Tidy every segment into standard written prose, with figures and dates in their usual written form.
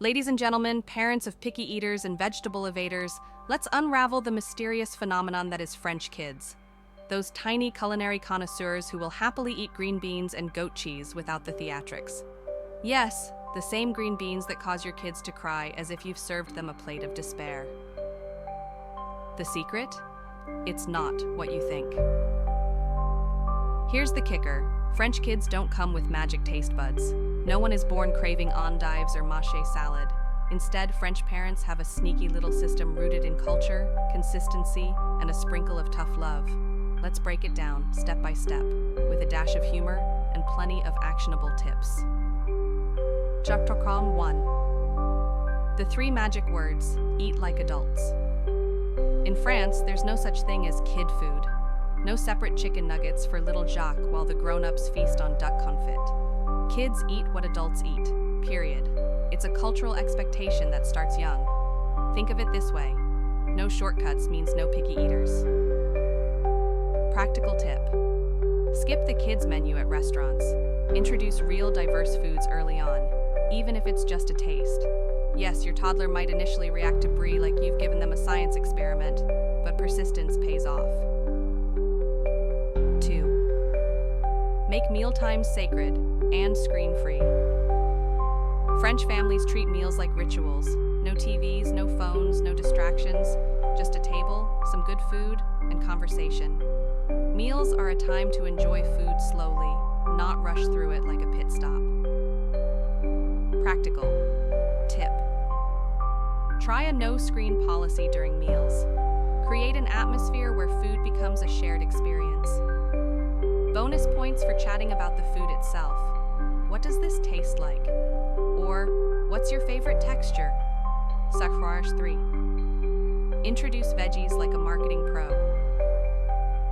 Ladies and gentlemen, parents of picky eaters and vegetable evaders, let's unravel the mysterious phenomenon that is French kids. Those tiny culinary connoisseurs who will happily eat green beans and goat cheese without the theatrics. Yes, the same green beans that cause your kids to cry as if you've served them a plate of despair. The secret? It's not what you think. Here's the kicker. French kids don't come with magic taste buds. No one is born craving endives or mâché salad. Instead, French parents have a sneaky little system rooted in culture, consistency, and a sprinkle of tough love. Let's break it down, step by step, with a dash of humor and plenty of actionable tips. Chapter 1. The 3 magic words: eat like adults. In France, there's no such thing as kid food. No separate chicken nuggets for little Jacques while the grown-ups feast on duck confit. Kids eat what adults eat, period. It's a cultural expectation that starts young. Think of it this way: no shortcuts means no picky eaters. Practical tip: skip the kids' menu at restaurants. Introduce real diverse foods early on, even if it's just a taste. Yes, your toddler might initially react to brie like you've given them a science experiment, but persistence pays off. 2. Make mealtimes sacred and screen-free. French families treat meals like rituals. No TVs, no phones, no distractions, just a table, some good food, and conversation. Meals are a time to enjoy food slowly, not rush through it like a pit stop. Practical tip: try a no-screen policy during meals. Create an atmosphere where food becomes a shared experience. Bonus points for chatting about the food itself. What does this taste like? Or, what's your favorite texture? Sacrifice 3. Introduce veggies like a marketing pro.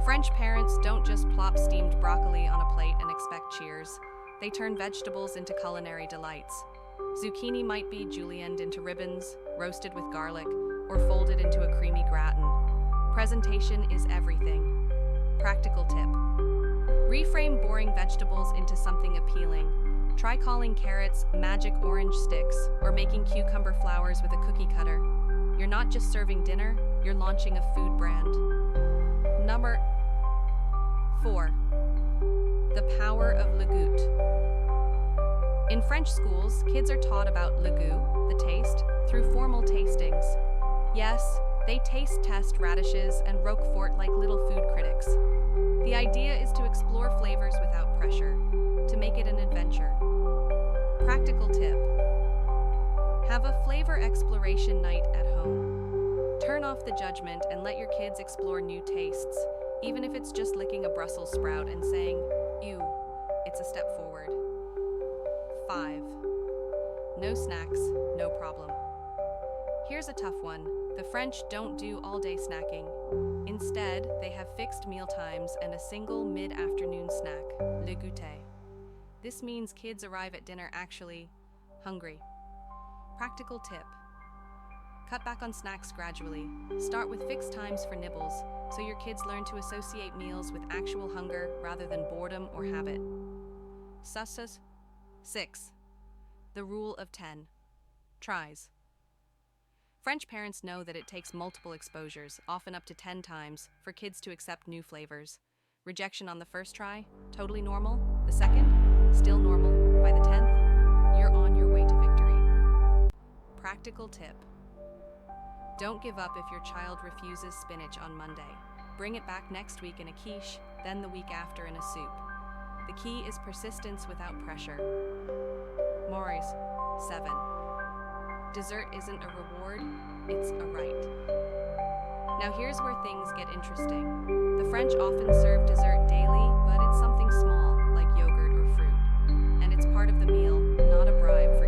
French parents don't just plop steamed broccoli on a plate and expect cheers. They turn vegetables into culinary delights. Zucchini might be julienned into ribbons, roasted with garlic, or folded into a creamy gratin. Presentation is everything. Practical tip: reframe boring vegetables into something appealing. Try calling carrots magic orange sticks or making cucumber flowers with a cookie cutter. You're not just serving dinner, you're launching a food brand. Number 4. The power of le goût. In French schools, kids are taught about le goût, the taste, through formal tastings. Yes, they taste test radishes and roquefort like little food critics. The idea is to explore flavors without pressure, to make it an adventure. Practical tip: have a flavor exploration night at home. Turn off the judgment and let your kids explore new tastes, even if it's just licking a Brussels sprout and saying, "Ew," it's a step forward. 5. No snacks, no problem. Here's a tough one. The French don't do all-day snacking. Instead, they have fixed meal times and a single mid-afternoon snack, le goûter. This means kids arrive at dinner actually hungry. Practical tip: cut back on snacks gradually. Start with fixed times for nibbles, so your kids learn to associate meals with actual hunger rather than boredom or habit. 6. The rule of 10. Tries. French parents know that it takes multiple exposures, often up to 10 times, for kids to accept new flavors. Rejection on the first try, totally normal. The second, still normal. By the 10th, you're on your way to victory. Practical tip: don't give up if your child refuses spinach on Monday. Bring it back next week in a quiche, then the week after in a soup. The key is persistence without pressure. Maurice, 7. Dessert isn't a reward, it's a right. Now here's where things get interesting. The French often serve dessert daily, but it's something small, like yogurt or fruit. And it's part of the meal, not a bribe for